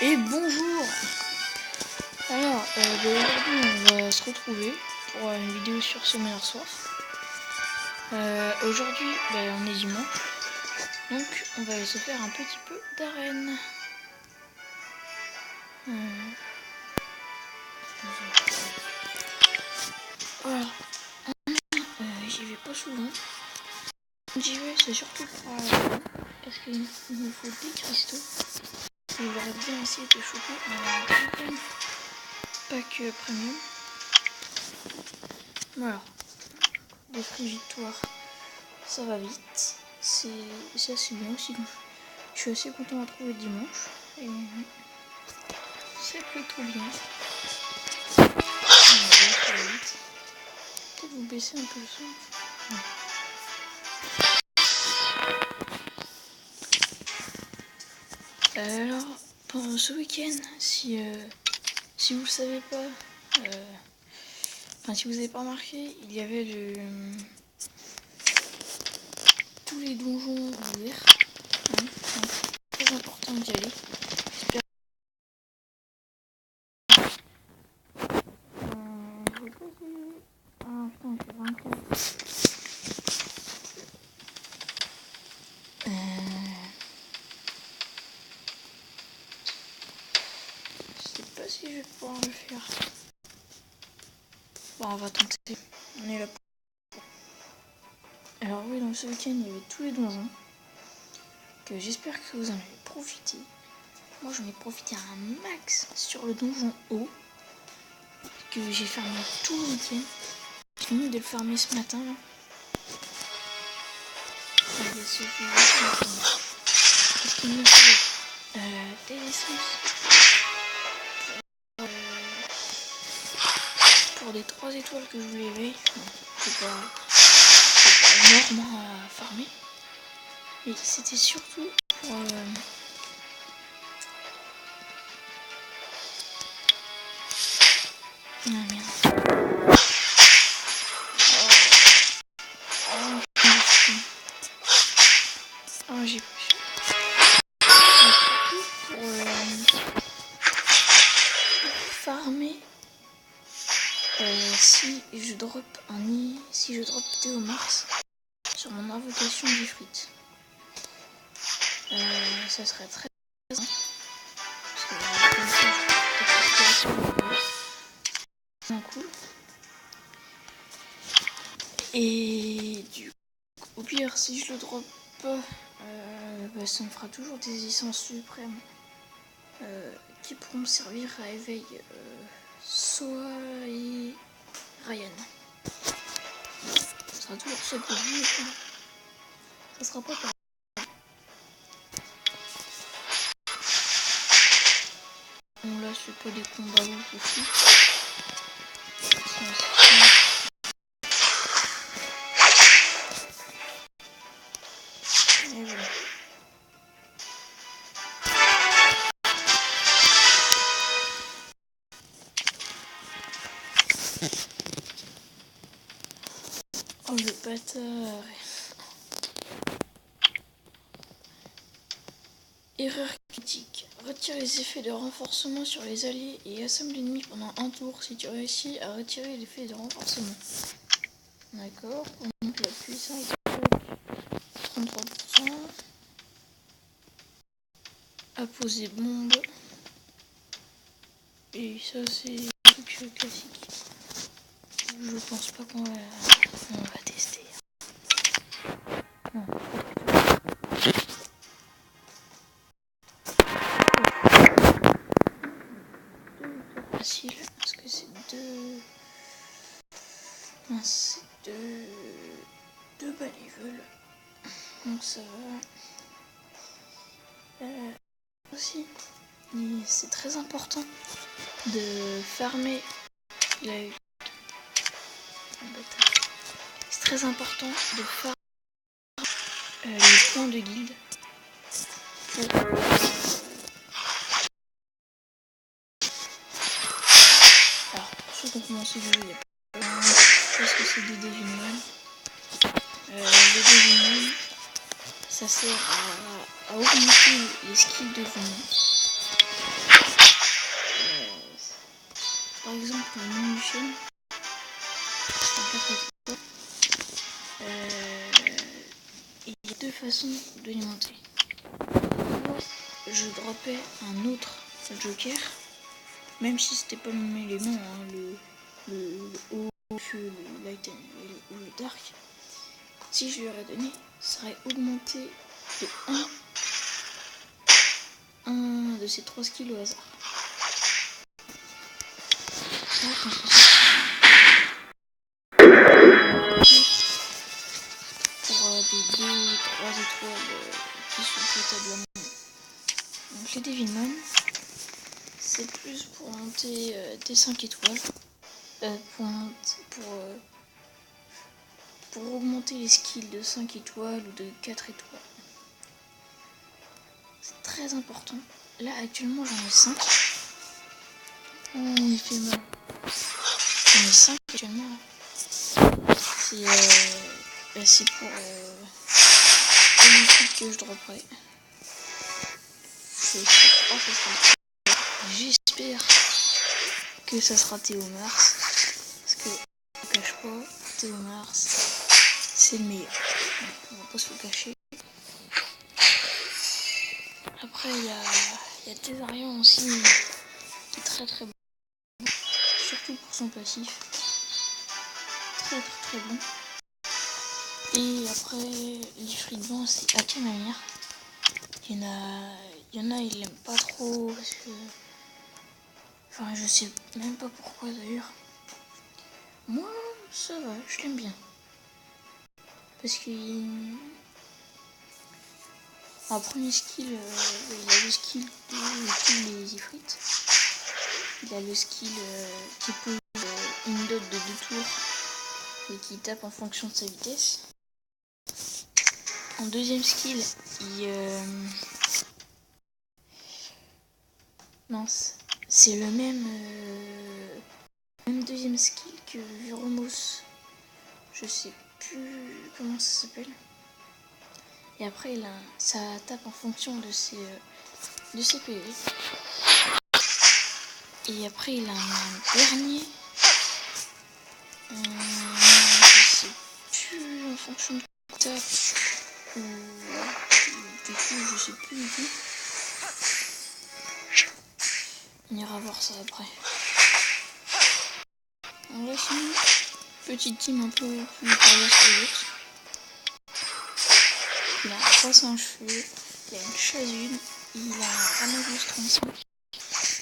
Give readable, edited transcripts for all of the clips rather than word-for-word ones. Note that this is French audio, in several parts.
Et bonjour. Alors aujourd'hui on va se retrouver pour une vidéo sur Summer Soir. Aujourd'hui on est dimanche, donc on va se faire un petit peu d'arène. Voilà. J'y vais pas souvent. J'y vais c'est surtout pour parce qu'il me faut des cristaux. Et j'aurais bien essayé de choper un pack premium. Voilà. Des prix victoires, ça va vite. C'est assez bien aussi. Je suis assez content à trouver dimanche. Et c'est plutôt bien. Peut-être vous baisser un peu le son. Alors, pendant ce week-end, si vous le savez pas, si vous n'avez pas remarqué, il y avait tous les donjons ouverts. Donc, c'est très important d'y aller. Je sais pas si je vais pouvoir le faire. Bon, on va tenter. On est là. Alors oui, dans ce week-end, il y avait tous les donjons. Que j'espère que vous en avez profité. Moi, j'en ai profité un max sur le donjon haut. Que j'ai farmé tout le week-end. J'ai fini de le farmer ce matin. Là. Parce qu'il me faut des essences pour des 3 étoiles que je voulais éveiller. C'est pas énorme à farmer. Et c'était surtout pour ah merde. Oh j'ai farmer si je drop Théomars sur mon invocation des frites. Ça serait très bien. Parce que cool. Et du coup, au pire, si je le drop pas, ça me fera toujours des essences suprêmes qui pourront me servir à éveiller Soa et Ryan. Ça sera toujours ça pour lui. Ça sera pas pareil. Bon là c'est pas des combats ouf aussi. Et voilà. Oh le bâtard. Erreur critique. Retire les effets de renforcement sur les alliés et assomme l'ennemi pendant un tour si tu réussis à retirer l'effet de renforcement. D'accord, donc la puissance 33%. Apposer bombe. Et ça c'est un truc classique. Je pense pas qu'on va tester. Non. Facile parce que c'est deux balivoles, donc ça va. Aussi c'est très important de farmer c'est très important de farmer les points de guilde pour alors pour ceux qui ont commencé le jeu il y a parce que c'est des Devilman. Les Devilman ça sert à augmenter les skills de Devilman. par exemple, le mont Lucien, c'est un 4 étoiles. Il y a deux façons de les monter. Je droppais un autre joker, même si c'était pas le même élément, hein, le haut, le feu, le light ou le dark. Si je lui aurais donné, ça serait augmenté de 1 de ces 3 skills au hasard. Là, quand je fais pour des 2 ou 3 étoiles qui sont potablement. Donc les Devilman, c'est plus pour monter des 5 étoiles. Pour augmenter les skills de 5 étoiles ou de 4 étoiles. C'est très important. Là, actuellement, j'en ai 5. Oh, il fait mal. J'en ai 5 actuellement. C'est pour une équipe que je dropperai. J'espère que ça sera Théo Mars. Parce que, je ne cache pas, Théo Mars, c'est le meilleur. On va pas se le cacher. Après, il y a Thésarion aussi, qui est très très bon. Surtout pour son passif. Très très très bon. Et après, l'Ifrit de vent, c'est Akamamir. Il y en a, ils l'aiment pas trop parce que. Enfin, je sais même pas pourquoi d'ailleurs. Moi, ça va, je l'aime bien. Parce qu'il. En premier skill, il a le skill de tous les Ifrits. Il a le skill qui pose une dot de 2 tours et qui tape en fonction de sa vitesse. En deuxième skill, mince, c'est le même deuxième skill que Viromos. Je sais plus comment ça s'appelle. Et après, ça tape en fonction de ses PV. Et après, il a un dernier. Je sais plus en fonction de tape. Du coup, je sais plus du tout. On ira voir ça après. On va sinon, petite team un peu plus coriace que les autres. Il a un 300 cheveux, il a une chasuble, il a un Ramagos 35.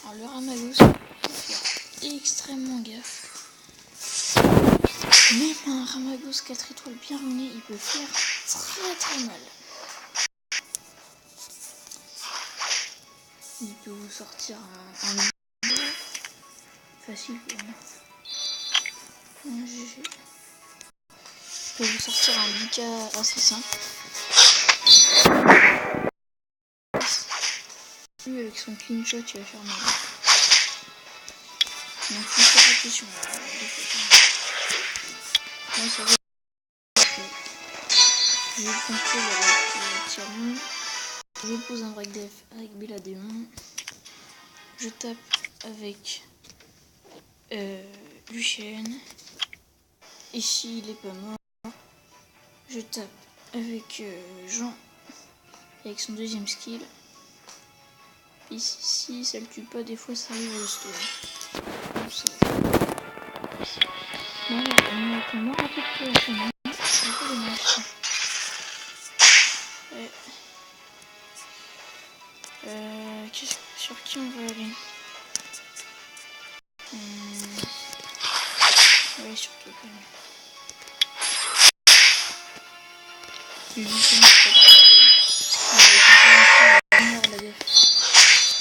Alors le Ramagos, il faut faire extrêmement gaffe. Même un Ramagos 4 étoiles bien ruiné, il peut faire très très mal. Il peut vous sortir un facile pour moi. Un GG. Il peut vous sortir un BK assez simple. Lui avec son clean shot il va faire mal. Donc faut faire attention. Moi ça va. Je contrôle avec Tyron. Je pose un break def avec Belladéon. Je tape avec Lucien. Ici il est pas mort. Je tape avec Jean avec son deuxième skill. Ici, si ça le tue pas, des fois ça arrive au stone. Donc ça va. Bon, on meurt un peu de la semaine. C'est un peu dommage ça. Ouais. Sur qui on va aller? Ouais, surtout quand même.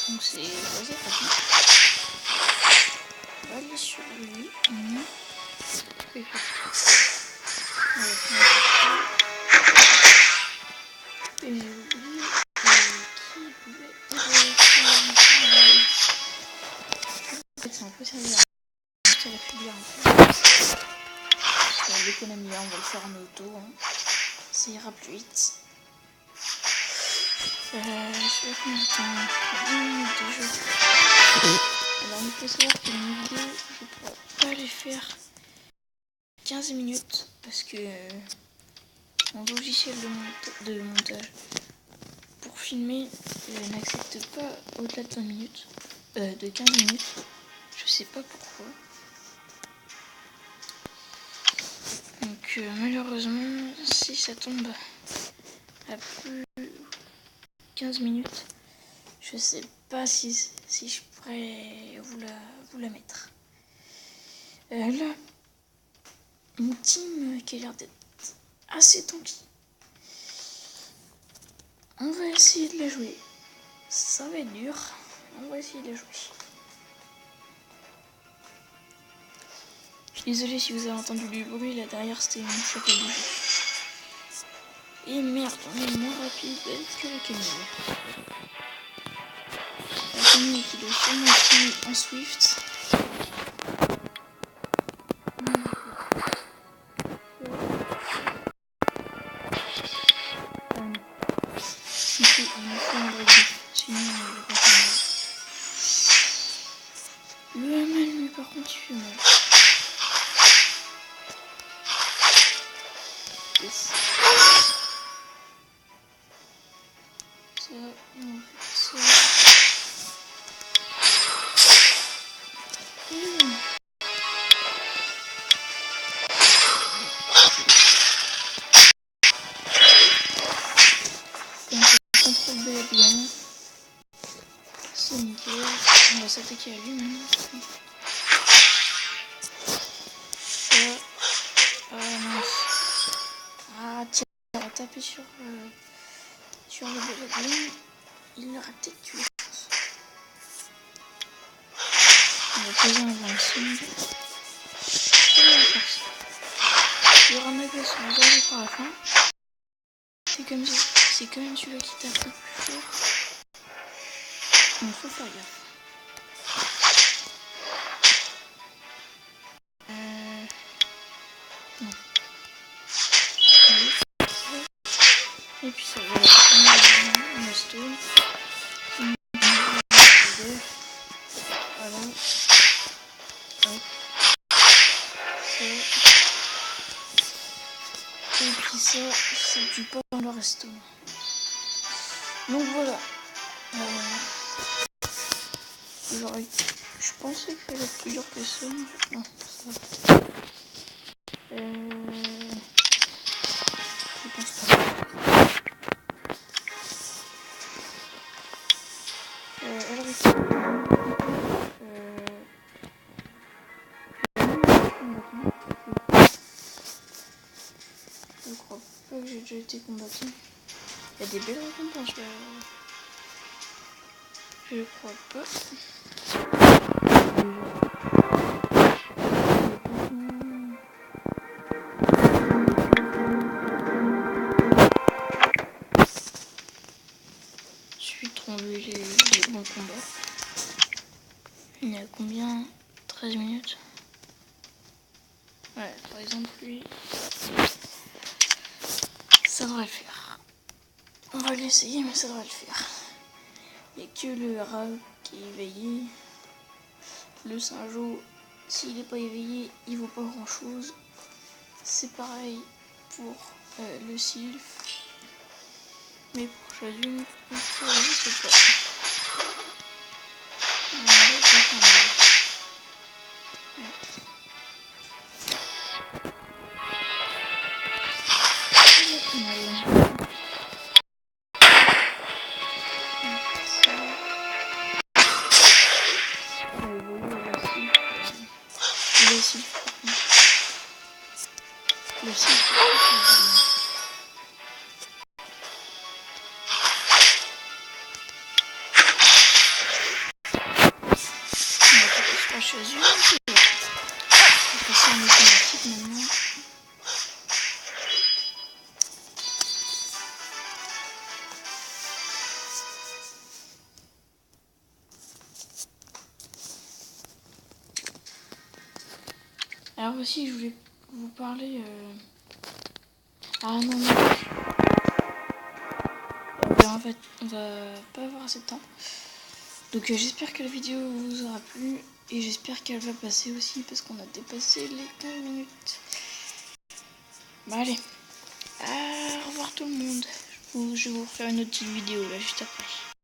Donc c'est assez rapide. On va aller sur lui. Et j'ai oublié qui pouvait en fait c'est un peu sérieux. C'est la filière un peu. L'économie on va le faire en auto. Hein. Ça ira plus vite. Je fais combien de temps? 10 minutes de jeu. Alors il faut savoir que mes vidéos, je pourrais pas les faire 15 minutes parce que mon logiciel de montage pour filmer n'accepte pas au-delà de 20 minutes, de 15 minutes. Je sais pas pourquoi. Donc malheureusement, si ça tombe à plus 15 minutes, je sais pas si je pourrais vous la mettre. Là, une team qui a l'air d'être assez tanky. On va essayer de la jouer. Ça va être dur. On va essayer de la jouer. Je suis désolé si vous avez entendu du bruit là derrière, c'était une choc à bouger. Et merde, on est moins rapide que la Camille. La Camille qui doit sûrement être en Swift. Le ML, lui, par contre, il fait mal. Yes. Ça, on fait ça. Contrôle B bien. C'est nickel. On va s'attaquer à lui maintenant. Mince. Ah tiens, on va taper sur le bébé. Il l'aurait peut-être tué, je pense. On va poser un 25. Et on va faire ça. Le ramagas, on va garder pour la fin. C'est quand même celui-là qui tape le plus fort. Donc faut faire gaffe. Non. Et puis ça va. On a stone. Voilà. Hop. Ça. Et puis ça, c'est du pas dans le resto. Donc voilà. Je pensais qu'il fallait être plus dur que ça. Non, ça va. Je pense pas. Alors ici. Je crois pas que j'ai déjà été combattant. Il y a des belles récompenses là. Je crois pas. Les bons combats. Il y a combien? 13 minutes. Ouais, par exemple lui, ça devrait le faire. On va l'essayer, mais ça devrait le faire. Il n'y a que le rat qui est éveillé. Le singeau, s'il n'est pas éveillé, il vaut pas grand chose. C'est pareil pour le sylph. Mais pour Shadun, je sais pas. Le sylph. Chez eux. On va passer en automatique maintenant. Alors aussi, je voulais vous parler. Ah non, non. En fait, on va pas avoir assez de temps. Donc j'espère que la vidéo vous aura plu et j'espère qu'elle va passer aussi parce qu'on a dépassé les 15 minutes. Bah allez, au revoir tout le monde. Je vais vous refaire une autre petite vidéo là juste après.